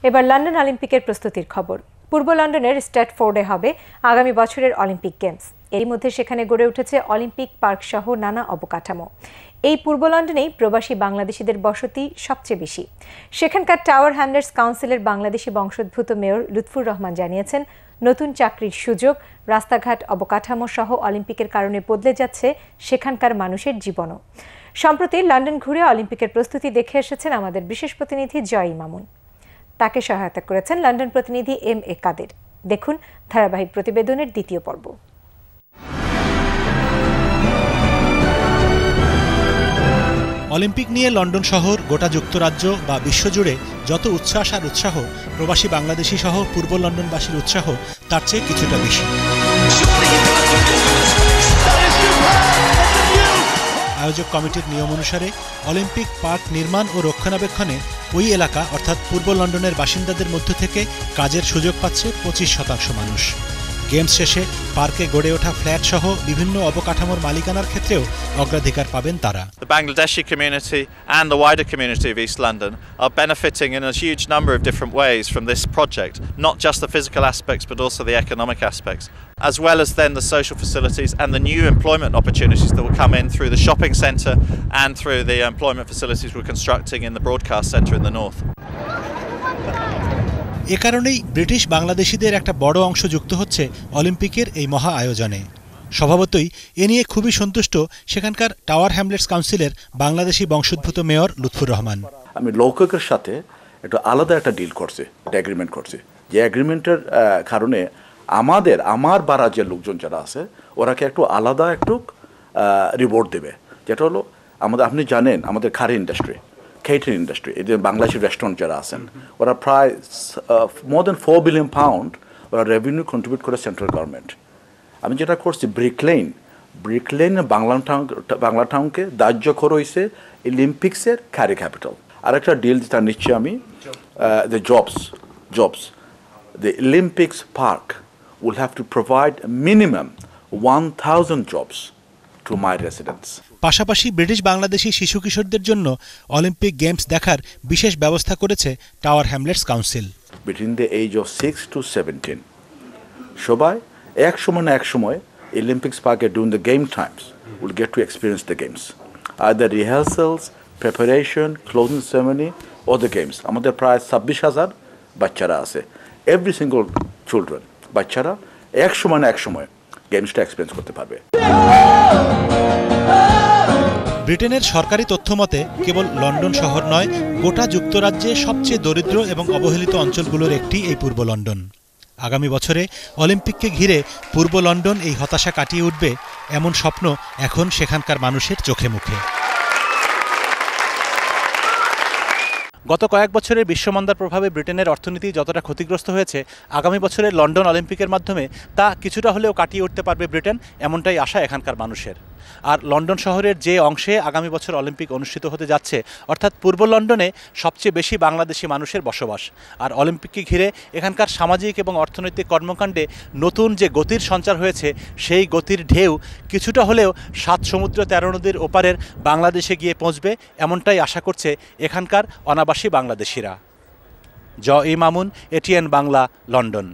এবার লন্ডন অলিম্পিকের প্রস্তুতির খবর। পূর্ব লন্ডনের স্ট্র্যাটফোর্ডে হবে আগামী বছরের অলিম্পিক গেমস। এরই মধ্যে সেখানে গড়ে উঠেছে অলিম্পিক পার্ক সহ নানা অবকাঠামো। এই পূর্ব লন্ডনেই প্রবাসী বাংলাদেশিদের বসতি সবচেয়ে বেশি। সেখানকার টাওয়ার হ্যামলেটস কাউন্সিলের বাংলাদেশি বংশোদ্ভূত মেয়র লুৎফুর রহমান জানিয়েছেন, নতুন চাকরির সুযোগ, রাস্তাঘাট, অবকাঠামো সহ অলিম্পিকের কারণে বদলে যাচ্ছে সেখানকার মানুষের জীবনও। সম্প্রতি লন্ডন ঘুরে অলিম্পিকের প্রস্তুতি দেখে এসেছেন আমাদের বিশেষ প্রতিনিধি জয় মামুন। তাকে সহায়তা করেছেন লন্ডন প্রতিনিধি এম.এ. কাদের। দেখুন ধারাবাহিক প্রতিবেদনের দ্বিতীয় পর্ব। অলিম্পিক নিয়ে লন্ডন শহর, গোটা যুক্তরাজ্য বা বিশ্বজুড়ে যত উচ্ছ্বাস আর উৎসাহ, প্রবাসী বাংলাদেশি সহ পূর্ব লন্ডনবাসীর উৎসাহ তার চেয়ে কিছুটা বেশি। আয়োজক কমিটির নিয়ম অনুসারে অলিম্পিক পার্ক নির্মাণ ও রক্ষণাবেক্ষণে ওই এলাকা অর্থাৎ পূর্ব লন্ডনের বাসিন্দাদের মধ্য থেকে কাজের সুযোগ পাচ্ছে 25% মানুষ। গেমস শেষে পার্কে গড়ে ওঠা ফ্ল্যাট সহ বিভিন্ন অবকাঠামোর মালিকানার ক্ষেত্রেও অগ্রাধিকার পাবেন তারা। The Bangladeshi community and the wider community of East London are benefiting in a huge number of different ways from this project, not just the physical aspects but also the economic aspects, as well as then the social facilities and the new employment opportunities that will come in through the shopping centre and through the employment facilities we're constructing in the broadcast centre in the north. এ কারণেই British বাংলাদেশিদের একটা বড় অংশ যুক্ত হচ্ছে অলিম্পিকের এই মহা আয়োজনে। স্বভাবতই এ নিয়ে খুবই সন্তুষ্ট সেখানকার টাওয়ার হ্যামলেটস কাউন্সিলের বাংলাদেশি বংশোদ্ভূত মেয়র লুৎফুর রহমান। আমি লোকের সাথে একটু আলাদা একটা ডিল করছি, একটা এগ্রিমেন্ট করছি, যে এগ্রিমেন্টের কারণে আমার বা রাজ্যের লোকজন যারা আছে ওরাকে একটু আলাদা একটু রিওয়ার্ড দেবে, যেটা হলো আপনি জানেন আমাদের খারি ইন্ডাস্ট্রি, কেটারিং ইন্ডাস্ট্রি, এদের বাংলাদেশি রেস্টুরেন্ট যারা আছেন ওরা প্রায় মোর দেন 4 বিলিয়ন পাউন্ড ওরা রেভিনিউ কন্ট্রিবিউট করে সেন্ট্রাল গভর্নমেন্ট। আমি যেটা করছি ব্রিকলেন বাংলা টাউনকে দাহ্য করে হয়েছে অলিম্পিক্সের ক্যারি ক্যাপিটাল। আরেকটা ডিল যেটা নিচ্ছি আমি, the jobs the Olympics park will have to provide minimum 1000 jobs to my residents. পাশাপাশি ব্রিটিশ বাংলাদেশি শিশু কিশোরদের জন্য অলিম্পিক গেমস দেখার বিশেষ ব্যবস্থা করেছে Tower Hamlets council. Between the age of 6 to 17 সবাই এক সময় অলিম্পিক্স পার্কে during the game Times will get to experience the games, either rehearsals, preparation, closing ceremony or the games. আমাদের প্রায় 26,000 বাচ্চারা আছে, এভরি সিঙ্গল চিলড্রেন, বাচ্চারা এক সময় গেমসটা এক্সপিরিয়েন্স করতে পারবে। ব্রিটেনের সরকারি তথ্য মতে কেবল লন্ডন শহর নয়, গোটা যুক্তরাজ্যে সবচেয়ে দরিদ্র এবং অবহেলিত অঞ্চলগুলোর একটি এই পূর্ব লন্ডন। আগামী বছরে অলিম্পিককে ঘিরে পূর্ব লন্ডন এই হতাশা কাটিয়ে উঠবে এমন স্বপ্ন এখন সেখানকার মানুষের চোখে মুখে। গত কয়েক বছরের বিশ্বমন্দার প্রভাবে ব্রিটেনের অর্থনীতি যতটা ক্ষতিগ্রস্ত হয়েছে, আগামী বছরের লন্ডন অলিম্পিকের মাধ্যমে তা কিছুটা হলেও কাটিয়ে উঠতে পারবে ব্রিটেন, এমনটাই আশা এখানকার মানুষের। আর লন্ডন শহরের যে অংশে আগামী বছর অলিম্পিক অনুষ্ঠিত হতে যাচ্ছে, অর্থাৎ পূর্ব লন্ডনে সবচেয়ে বেশি বাংলাদেশি মানুষের বসবাস। আর অলিম্পিককে ঘিরে এখানকার সামাজিক এবং অর্থনৈতিক কর্মকাণ্ডে নতুন যে গতির সঞ্চার হয়েছে, সেই গতির ঢেউ কিছুটা হলেও 7 সমুদ্র 13 নদীর ওপারের বাংলাদেশে গিয়ে পৌঁছবে, এমনটাই আশা করছে এখানকার অনাবাসী বাংলাদেশিরা। জয় মামুন, এটিএন বাংলা, লন্ডন।